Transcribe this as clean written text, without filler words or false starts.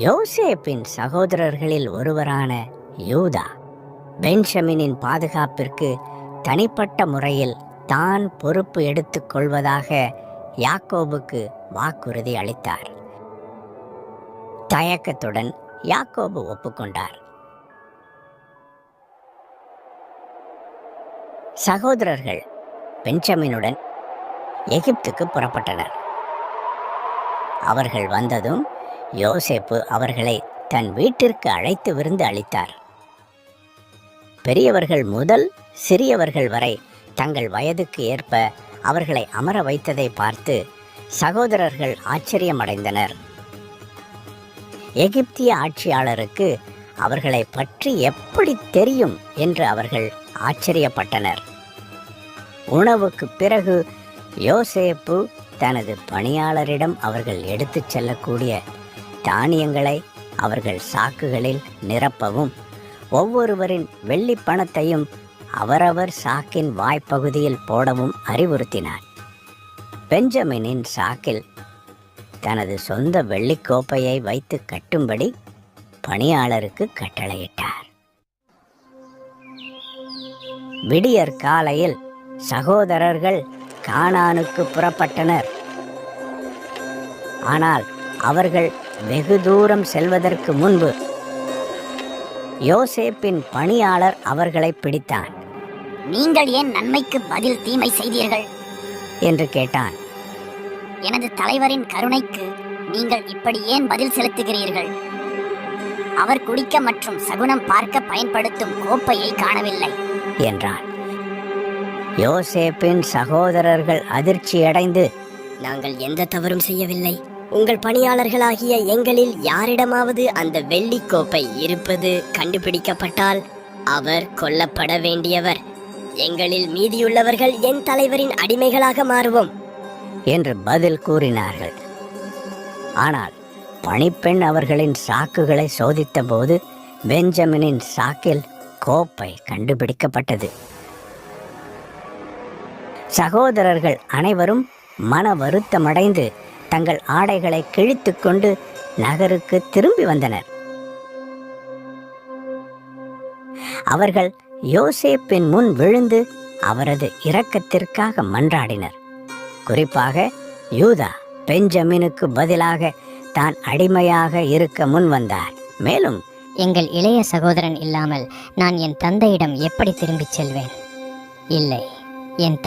யோசேப்பின் சகோதரர்களில் ஒருவரான யூதா பென்ஜமினின் பாதுகாப்பிற்கு தனிப்பட்ட முறையில் தான் பொறுப்பு எடுத்துக் கொள்வதாக யாக்கோபுக்கு வாக்குறுதி அளித்தார். தயக்கத்துடன் யாக்கோபு ஒப்புக்கொண்டார். சகோதரர்கள் பென்ஜமினுடன் எகிப்துக்கு புறப்பட்டனர். அவர்கள் வந்ததும் யோசேப்பு அவர்களை தன் வீட்டிற்கு அழைத்து விருந்து அளித்தார். பெரியவர்கள் முதல் சிறியவர்கள் வரை தங்கள் வயதுக்கு ஏற்ப அவர்களை அமர வைத்ததை பார்த்து சகோதரர்கள் ஆச்சரியமடைந்தனர். எகிப்திய ஆட்சியாளருக்கு அவர்களை பற்றி எப்படி தெரியும் என்று அவர்கள் ஆச்சரியப்பட்டனர். உணவுக்கு பிறகு யோசேப்பு தனது பணியாளரிடம் அவர்கள் எடுத்துச் செல்லக்கூடிய தானியங்களை அவர்கள் சாக்குகளில் நிரப்பவும் ஒவ்வொருவரின் வெள்ளி பணத்தையும் அவரவர் சாக்கின் வாய்ப்பகுதியில் போடவும் அறிவுறுத்தினார். பென்ஜமினின் சாக்கில் தனது சொந்த வெள்ளிக்கோப்பையை வைத்து கட்டும்படி பணியாளருக்கு கட்டளையிட்டார். விடியற் காலையில் சகோதரர்கள் கானானுக்கு புறப்பட்டனர். ஆனால் அவர்கள் வெகு தூரம் செல்வதற்கு முன்பு யோசேப்பின் பணியாளர் அவர்களை பிடித்தான். நீங்கள் ஏன் நன்மைக்கு பதில் தீமை செய்தீர்கள் என்று கேட்டான். எனது தலைவரின் கருணைக்கு நீங்கள் இப்படி ஏன் பதில் செலுத்துகிறீர்கள்? அவர் குடிக்க மற்றும் சகுனம் பார்க்க பயன்படுத்தும் கோப்பையை காணவில்லை என்றான். யோசேப்பின் சகோதரர்கள் அதிர்ச்சியடைந்து, நாங்கள் எந்த தவறும் செய்யவில்லை. உங்கள் பணியாளர்களாகிய எங்களில் யாரிடமாவது அந்த வெள்ளி கோப்பை இருப்பது கண்டுபிடிக்கப்பட்டால் அவர் கொல்லப்பட வேண்டியவர். எங்களில் மீதியுள்ளவர்கள் என் தலைவரின் அடிமைகளாக மாறுவோம் என்று பதில் கூறினார்கள். ஆனால் பணிப்பெண் அவர்களின் சாக்குகளை சோதித்த போது பென்ஜமினின் சாக்கில் கோப்பை கண்டுபிடிக்கப்பட்டது. சகோதரர்கள் அனைவரும் மன வருத்தமடைந்து தங்கள் ஆடைகளை கிழித்து கொண்டு நகருக்கு திரும்பி வந்தனர். அவர்கள் யோசேப்பின் முன் விழுந்து அவரது இரக்கத்திற்காக மன்றாடினர். குறிப்பாக யூதா பென்ஜமினுக்கு பதிலாக தான் அடிமையாக இருக்க முன் வந்தார். மேலும், எங்கள் இளைய சகோதரன் இல்லாமல் நான் என் தந்தையிடம் எப்படி திரும்பிச் செல்வேன்? இல்லை, என்